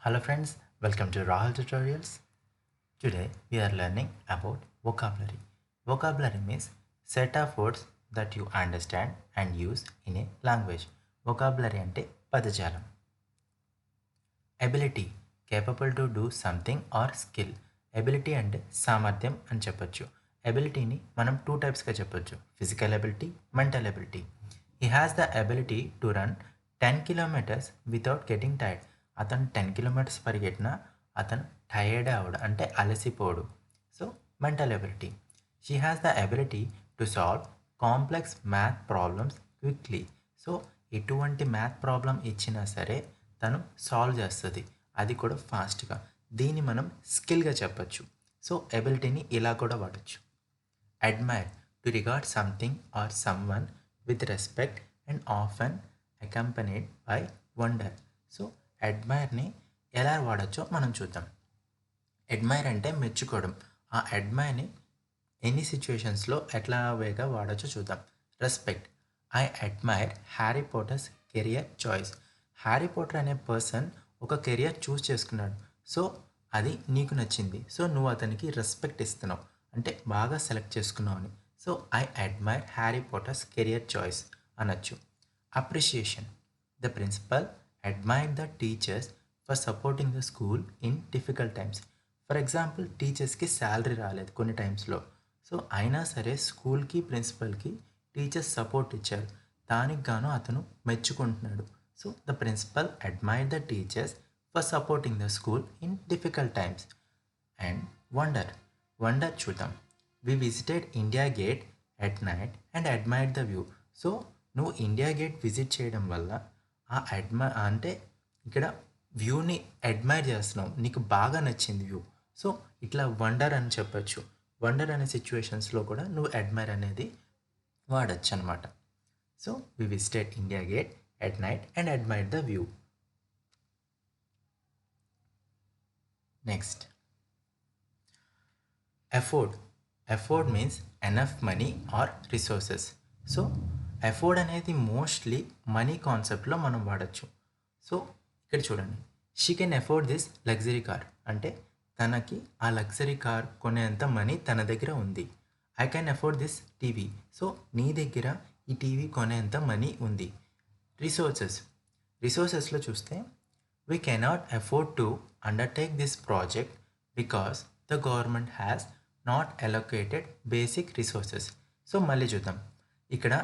Hello friends, welcome to Rahul Tutorials. Today we are learning about vocabulary. Vocabulary means set of words that you understand and use in a language. Vocabulary అంటే పదజాలం. Ability, capable to do something or skill. Ability అంటే సామర్థ్యం అని చెప్పొచ్చు. ఎబిలిటీని మనం two టైప్స్గా చెప్పొచ్చు, physical ability, mental ability. He has the ability to run 10 kilometres without getting tired. అతను 10 కిలోమీటర్స్ పరిగెట్టినా అతను టైర్డ్ అవడు, అంటే అలసిపోడు. So mental ability. She has the ability to solve complex math problems quickly. So ఎటువంటి math problem ఇచ్చినా సరే తను సాల్వ్ చేస్తుంది, అది కూడా ఫాస్ట్గా. దీన్ని మనం స్కిల్గా చెప్పచ్చు. సో ఎబిలిటీని ఇలా కూడా వాడచ్చు. Admire, to regard something or someone with respect and often accompanied by wonder. So అడ్మైర్ని ఎలా వాడచ్చో మనం చూద్దాం. అడ్మైర్ అంటే మెచ్చుకోవడం. ఆ అడ్మైర్ని ఎన్ని సిచ్యువేషన్స్లో ఎట్లా వేగా వాడచ్చో చూద్దాం. Respect, I admire Harry Potter's career choice. Harry Potter అనే పర్సన్ ఒక కెరియర్ చూస్ చేసుకున్నాడు, సో అది నీకు నచ్చింది, సో నువ్వు అతనికి రెస్పెక్ట్ ఇస్తున్నావు, అంటే బాగా సెలెక్ట్ చేసుకున్నావు అని. So I admire Harry Potter's career choice అనొచ్చు. Appreciation, the principal admire the teachers for supporting the school in difficult times. For example, టీచర్స్కి శాలరీ రాలేదు కొన్ని టైమ్స్లో, సో అయినా సరే స్కూల్కి ప్రిన్సిపల్కి టీచర్స్ సపోర్ట్ ఇచ్చారు, దానికి గాను అతను మెచ్చుకుంటున్నాడు. So the principal admire the teachers for supporting the school in difficult times. And wonder, wonder చూద్దాం. We visited India Gate at night and admire the view. So నువ్వు ఇండియా గేట్ విజిట్ చేయడం వల్ల ఆ అంటే ఇక్కడ వ్యూని అడ్మైర్ చేస్తున్నావు, నీకు బాగా నచ్చింది వ్యూ. సో ఇట్లా వండర్ అని చెప్పచ్చు. వండర్ అనే సిచ్యువేషన్స్లో కూడా నువ్వు అడ్మైర్ అనేది వాడచ్చు అనమాట. So we visited India Gate at night and admire the view. Next, afford. Afford means enough money or resources. So afford అనేది మోస్ట్లీ మనీ కాన్సెప్ట్లో మనం వాడచ్చు. సో ఇక్కడ చూడండి, she can afford this luxury car, అంటే తనకి ఆ లగ్జరీ కార్ కొనేంత మనీ తన దగ్గర ఉంది. I can afford this TV. So నీ దగ్గర ఈ టీవీ కొనేంత మనీ ఉంది. రిసోర్సెస్, రిసోర్సెస్లో చూస్తే we cannot afford to undertake this project because the government has not allocated basic resources. So మళ్ళీ చూద్దాం. ఇక్కడ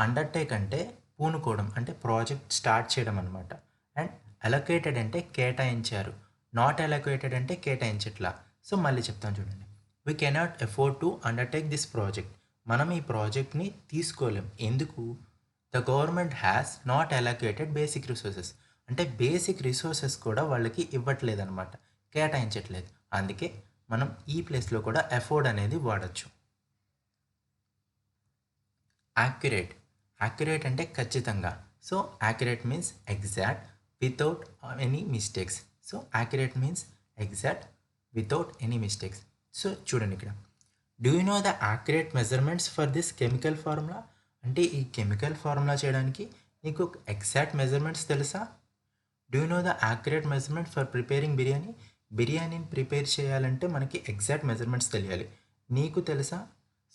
అండర్టేక్ అంటే పూనుకోవడం, అంటే ప్రాజెక్ట్ స్టార్ట్ చేయడం అనమాట. అండ్ అలొకేటెడ్ అంటే కేటాయించారు, నాట్ అలొకేటెడ్ అంటే కేటాయించట్లా. సో మళ్ళీ చెప్తాను చూడండి. We cannot afford to undertake this project. మనం ఈ ప్రాజెక్ట్ని తీసుకోలేం, ఎందుకు? The government has not allocated basic resources, అంటే బేసిక్ రిసోర్సెస్ కూడా వాళ్ళకి ఇవ్వట్లేదన్నమాట, కేటాయించట్లేదు. అందుకే మనం ఈ ప్లేస్లో కూడా అఫోర్డ్ అనేది వాడచ్చు. యాక్యురేట్, యాక్యురేట్ అంటే ఖచ్చితంగా. So accurate means exact without any mistakes. So accurate means exact without any mistakes. So చూడండి ఇక్కడ, do you know the accurate measurements for this chemical formula. అంటే ఈ కెమికల్ ఫార్ములా చేయడానికి నీకు ఎగ్జాక్ట్ మెజర్మెంట్స్ తెలుసా? Do you know the accurate measurement for preparing biryani. బిర్యానీని prepare చేయాలంటే మనకి ఎగ్జాక్ట్ మెజర్మెంట్స్ తెలియాలి, నీకు తెలుసా?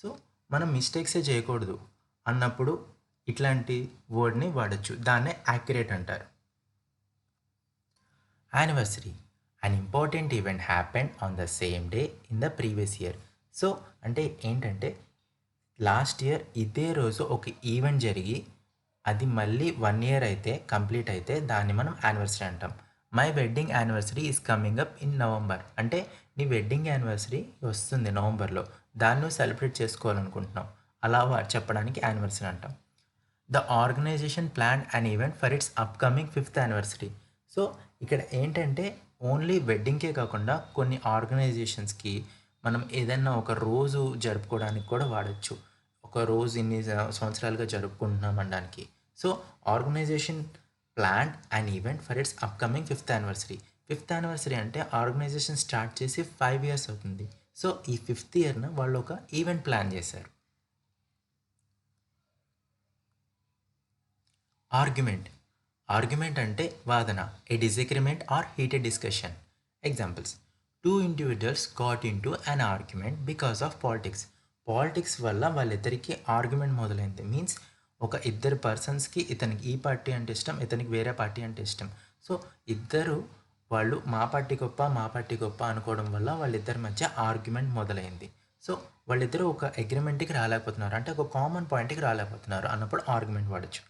సో మనం మిస్టేక్సే చేయకూడదు అన్నప్పుడు ఇట్లాంటి వర్డ్ని వాడచ్చు, దాన్నే యాక్యురేట్ అంటారు. Anniversary, an important event happened on the same day in the previous year. So అంటే ఏంటంటే లాస్ట్ ఇయర్ ఇదే రోజు ఒక ఈవెంట్ జరిగి అది మళ్ళీ 1 year అయితే కంప్లీట్ అయితే దాన్ని మనం యానివర్సరీ అంటాం. My wedding anniversary is coming up in November, అంటే నీ వెడ్డింగ్ యానివర్సరీ వస్తుంది నవంబర్లో, దాన్ని నువ్వు సెలబ్రేట్ చేసుకోవాలనుకుంటున్నావు, అలా చెప్పడానికి యానివర్సరీ అంటాం. The organisation plan an event for its upcoming 5th anniversary. So ఇక్కడ ఏంటంటే ఓన్లీ వెడ్డింగ్కే కాకుండా కొన్ని ఆర్గనైజేషన్స్కి మనం ఏదైనా ఒక రోజు జరుపుకోవడానికి కూడా వాడచ్చు. ఒక రోజు ఇన్ని సంవత్సరాలుగా జరుపుకుంటున్నాం అనడానికి. So organisation plan and event for its upcoming 5th anniversary. 5th anniversary అంటే ఆర్గనైజేషన్ స్టార్ట్ చేసి 5 years అవుతుంది. సో ఈ 5th yearన వాళ్ళు ఒక ఈవెంట్ ప్లాన్ చేశారు. ఆర్గ్యుమెంట్, ఆర్గ్యుమెంట్ అంటే వాదన, a disagreement or heated discussion. Examples: two individuals got into an argument because of politics. Politics వల్ల వాళ్ళిద్దరికీ ఆర్గ్యుమెంట్ మొదలైంది. మీన్స్ ఒక ఇద్దరు పర్సన్స్కి ఇతనికి ఈ పార్టీ అంటే ఇష్టం, ఇతనికి వేరే పార్టీ అంటే ఇష్టం. సో ఇద్దరు వాళ్ళు మా పార్టీ గొప్ప మా పార్టీ గొప్ప అనుకోవడం వల్ల వాళ్ళిద్దరి మధ్య ఆర్గ్యుమెంట్ మొదలైంది. సో వాళ్ళిద్దరూ ఒక అగ్రిమెంట్కి రాలేకపోతున్నారు, అంటే ఒక కామన్ పాయింట్కి రాలేకపోతున్నారు అన్నప్పుడు ఆర్గ్యుమెంట్ వాడచ్చు.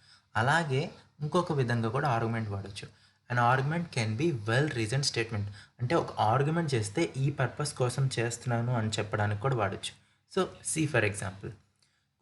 అలాగే ఇంకొక విధంగా కూడా ఆర్గ్యుమెంట్ వాడచ్చు. And argument can be well reason statement, అంటే ఒక ఆర్గ్యుమెంట్ చేస్తే ఈ పర్పస్ కోసం చేస్తున్నాను అని చెప్పడానికి కూడా వాడచ్చు. So see for example,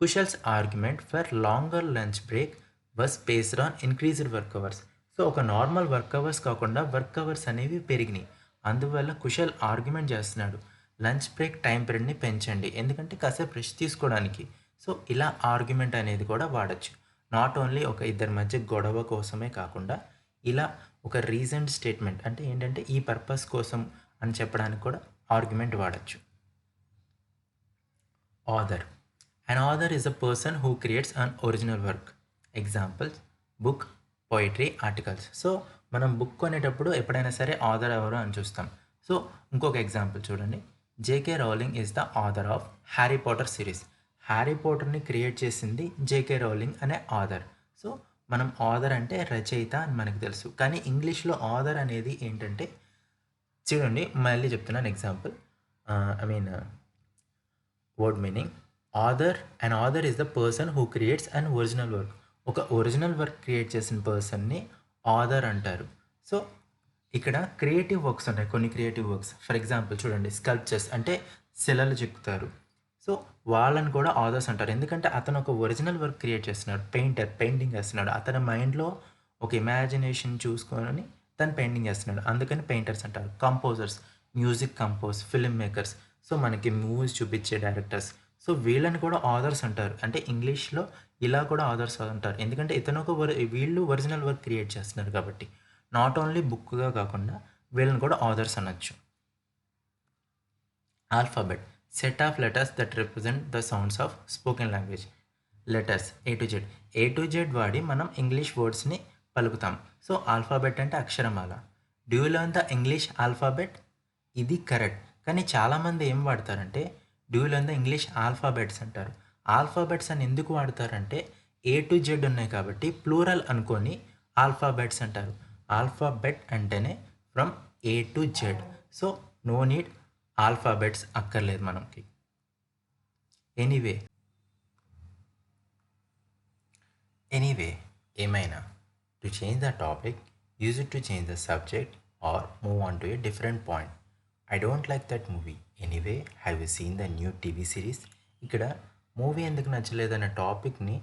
Kushal's argument for longer lunch break was based on increased work hours. So ఒక నార్మల్ వర్క్ అవర్స్ కాకుండా వర్క్ అవర్స్ అనేవి పెరిగినాయి, అందువల్ల కుషల్ ఆర్గ్యుమెంట్ చేస్తున్నాడు లంచ్ బ్రేక్ టైం పీరియడ్ని పెంచండి, ఎందుకంటే కాసేపు రెస్ట్ తీసుకోవడానికి. సో ఇలా ఆర్గ్యుమెంట్ అనేది కూడా వాడచ్చు. నాట్ ఓన్లీ ఒక ఇద్దరి మధ్య గొడవ కోసమే కాకుండా ఇలా ఒక రీజన్ స్టేట్మెంట్, అంటే ఏంటంటే ఈ పర్పస్ కోసం అని చెప్పడానికి కూడా ఆర్గ్యుమెంట్ వాడచ్చు. Author. An author is a person who creates an original work. Examples: book, poetry, articles. So మనం బుక్ కొనేటప్పుడు ఎప్పుడైనా సరే ఆథర్ ఎవరు అని చూస్తాం. సో ఇంకొక ఎగ్జాంపుల్ చూడండి, J K Rowling is the author of Harry Potter series. Harry పాటర్ని క్రియేట్ చేసింది జేకే రౌలింగ్ అనే ఆథర్. సో మనం ఆథర్ అంటే రచయిత అని మనకు తెలుసు, కానీ ఇంగ్లీష్లో ఆథర్ అనేది ఏంటంటే, చూడండి మళ్ళీ చెప్తున్నాను example, word meaning. An author is the person who creates an original work. ఒక ఒరిజినల్ వర్క్ క్రియేట్ చేసిన పర్సన్ని ఆథర్ అంటారు. సో ఇక్కడ క్రియేటివ్ వర్క్స్ ఉన్నాయి, కొన్ని క్రియేటివ్ వర్క్స్. ఫర్ ఎగ్జాంపుల్ చూడండి, స్కల్ప్చర్స్ అంటే శిలలు చెక్కుతారు. సో వాళ్ళని కూడా ఆథర్స్ అంటారు, ఎందుకంటే అతను ఒక ఒరిజినల్ వర్క్ క్రియేట్ చేస్తున్నాడు. పెయింటింగ్ చేస్తున్నాడు, అతని మైండ్లో ఒక ఇమాజినేషన్ చూసుకొని తను పెయింటింగ్ చేస్తున్నాడు, అందుకని పెయింటర్స్ అంటారు. Composers, music compose, film makers, so మనకి మూవీస్ చూపించే డైరెక్టర్స్, సో వీళ్ళని కూడా ఆథర్స్ అంటారు. అంటే ఇంగ్లీష్లో ఇలా కూడా ఆథర్స్ అంటారు, ఎందుకంటే ఇతను వీళ్ళు ఒరిజినల్ వర్క్ క్రియేట్ చేస్తున్నారు కాబట్టి. నాట్ ఓన్లీ బుక్గా కాకుండా వీళ్ళని కూడా ఆథర్స్ అనొచ్చు. Alphabet, set of letters that represent the sounds of spoken language. Letters A to Z వాడి మనం ఇంగ్లీష్ వర్డ్స్ని పలుకుతాం. సో ఆల్ఫాబెట్ అంటే అక్షరమాల. Do you learn the English alphabet? ఇది కరెక్ట్, కానీ చాలామంది ఏం వాడతారంటే do you learn the English alphabets అంటారు. ఆల్ఫాబెట్స్ అని ఎందుకు వాడతారంటే ఏ టు జెడ్ ఉన్నాయి కాబట్టి ప్లూరల్ అనుకొని ఆల్ఫాబెట్స్ అంటారు. ఆల్ఫాబెట్ అంటేనే from a to z. So no need alphabets అక్కర్లేదు మనకి. ఎనీవే ఏమైనా, to change the topic, use it to change the subject or move on to a different point. I don't like that movie. Anyway, have you seen the new TV series? ఇక్కడ movie ఎందుకు నచ్చలేదన్న టాపిక్ని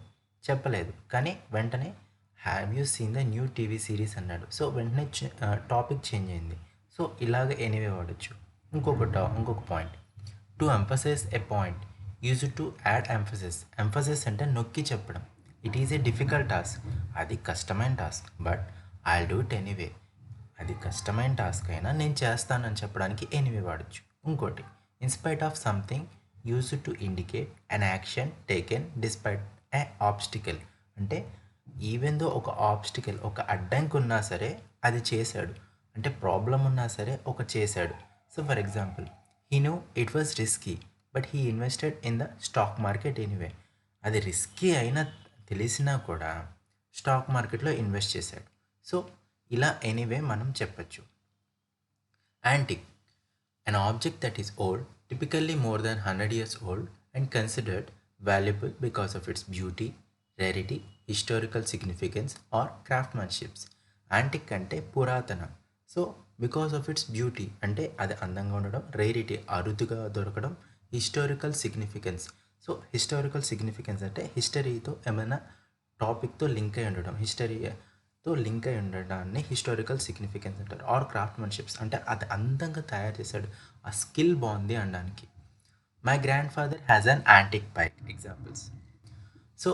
చెప్పలేదు, కానీ వెంటనే have you seen the new TV series అన్నాడు. So వెంటనే topic change అయింది. సో ఇలాగ ఎనీవే వాడచ్చు. ఇంకొక point, to emphasise a point, use to add emphasis. Emphasis అంటే నొక్కి చెప్పడం. It is a difficult task, అది కష్టమైన task, but I do it anyway. అది కష్టమైన టాస్క్ అయినా నేను చేస్తానని చెప్పడానికి ఎనీవే వాడచ్చు. ఇంకోటి, in spite of something, use to indicate an action taken despite A obstacle. అంటే ఈవెన్ దో ఒక ఆబ్స్టికల్, ఒక అడ్డంకి ఉన్నా సరే అది చేశాడు, అంటే ప్రాబ్లం ఉన్నా సరే చేశాడు. So for example, he no it was risky but he invested in the stock market anyway. అది రిస్కీ అయినా తెలిసినా కూడా స్టాక్ మార్కెట్లో ఇన్వెస్ట్ చేశాడు. సో ఇలా ఎనీవే మనం చెప్పచ్చు. Antique, an object that is old, typically more than 100 years old, and considered valuable because of its beauty, rarity, historical significance, or craftsmanship. Antique అంటే పురాతన. So because of it's beauty అంటే అది అందంగా ఉండడం, rarity అరుదుగా దొరకడం, historical significance. So historical significance అంటే హిస్టరీతో ఏమైనా టాపిక్తో లింక్ అయి ఉండడం, హిస్టరీతో లింక్ అయి ఉండడాన్ని హిస్టారికల్ సిగ్నిఫికెన్స్ అంటారు. ఆర్ క్రాఫ్ట్మెన్షిప్స్ అంటే అది అందంగా తయారు చేశాడు, ఆ స్కిల్ బాగుంది అనడానికి. My grand father has an antique bike. Examples, so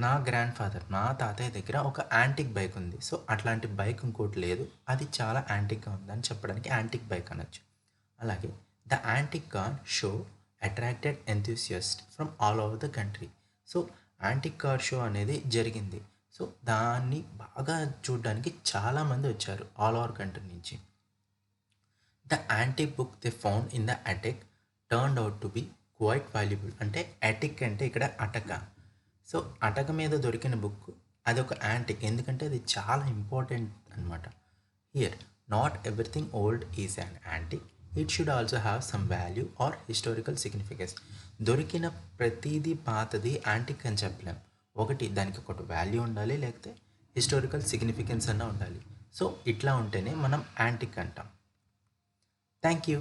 నా గ్రాండ్ ఫాదర్, నా తాతయ్య దగ్గర ఒక యాంటిక్ బైక్ ఉంది. సో అట్లాంటి బైక్ ఇంకోటి లేదు, అది చాలా యాంటిక్గా ఉందని చెప్పడానికి యాంటిక్ బైక్ అనొచ్చు. అలాగే the antique car show attracted enthusiast from all over the country. So antique car show అనేది జరిగింది. సో దాన్ని బాగా చూడడానికి చాలామంది వచ్చారు ఆల్ ఓవర్ కంట్రీ నుంచి. The antique book they found in the attic turned out to be quite valuable. అంటే attic అంటే ఇక్కడ అటక. సో అటక మీద దొరికిన బుక్ అదొక యాంటిక్, ఎందుకంటే అది చాలా ఇంపార్టెంట్ అనమాట. Here not everything old is an antique, it should also have some value or historical significance. దొరికిన ప్రతిదీ పాతది యాంటిక్ అని చెప్పలేం. ఒకటి దానికి ఒకటి వాల్యూ ఉండాలి, లేకపోతే హిస్టారికల్ సిగ్నిఫికెన్స్ అన్న ఉండాలి. సో ఇట్లా ఉంటేనే మనం యాంటిక్ అంటాం. Thank you.